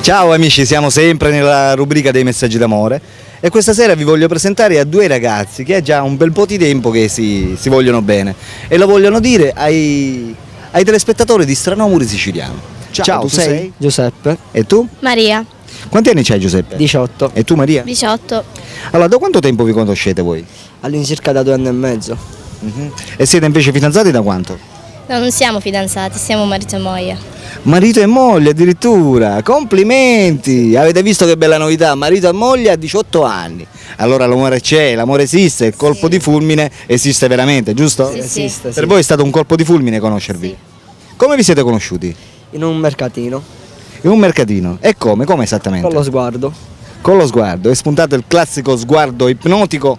Ciao amici, siamo sempre nella rubrica dei messaggi d'amore e questa sera vi voglio presentare a due ragazzi che è già un bel po' di tempo che si vogliono bene e lo vogliono dire ai telespettatori di Strano Siciliano. Ciao, tu sei? Giuseppe. E tu? Maria, Quanti anni c'hai Giuseppe? 18. E tu Maria? 18. Allora, da quanto tempo vi conoscete voi? All'incirca da 2 anni e mezzo. E siete invece fidanzati da quanto? No, non siamo fidanzati, siamo marito e moglie. Marito e moglie addirittura, complimenti! Avete visto che bella novità, marito e moglie a 18 anni. Allora l'amore c'è, l'amore esiste, il colpo di fulmine esiste veramente, giusto? Sì, sì. Esiste, Per voi è stato un colpo di fulmine conoscervi? Sì. Come vi siete conosciuti? In un mercatino. In un mercatino. E come? Come esattamente? Con lo sguardo. Con lo sguardo. È spuntato il classico sguardo ipnotico,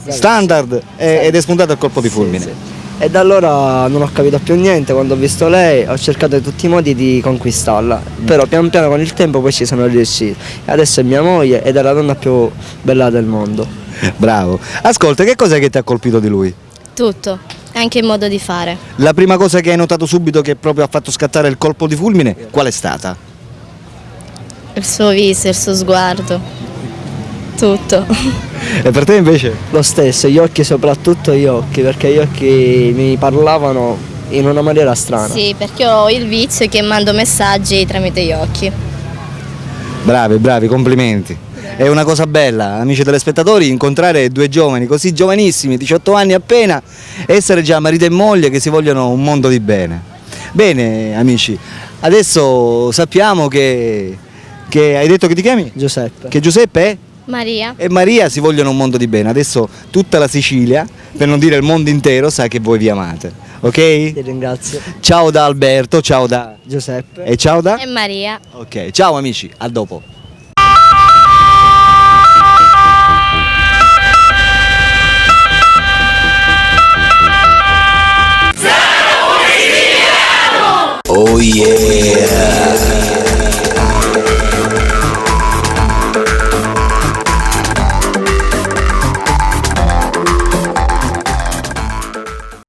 standard, ed è spuntato il colpo di fulmine. Sì. E da allora non ho capito più niente, quando ho visto lei ho cercato in tutti i modi di conquistarla, però pian piano con il tempo poi ci sono riuscito. E adesso è mia moglie ed è la donna più bella del mondo. Bravo. Ascolta, che cos'è che ti ha colpito di lui? Tutto, anche il modo di fare. La prima cosa che hai notato subito che proprio ha fatto scattare il colpo di fulmine, qual è stata? Il suo viso, il suo sguardo. Tutto. E per te invece? Lo stesso, gli occhi, soprattutto gli occhi, perché gli occhi mi parlavano in una maniera strana. Sì, perché ho il vizio che mando messaggi tramite gli occhi. Bravi, bravi, complimenti. È una cosa bella, amici telespettatori, incontrare due giovani così giovanissimi, 18 anni appena, essere già marito e moglie che si vogliono un mondo di bene. Bene, amici, adesso sappiamo che hai detto che ti chiami? Giuseppe. Che Giuseppe è? Maria, E Maria si vogliono un mondo di bene. Adesso tutta la Sicilia, per non dire il mondo intero, sa che voi vi amate. Ok? Ti ringrazio. Ciao da Alberto, ciao da... Giuseppe. E ciao da... e Maria. Ok, ciao amici, a dopo. Oh yeah!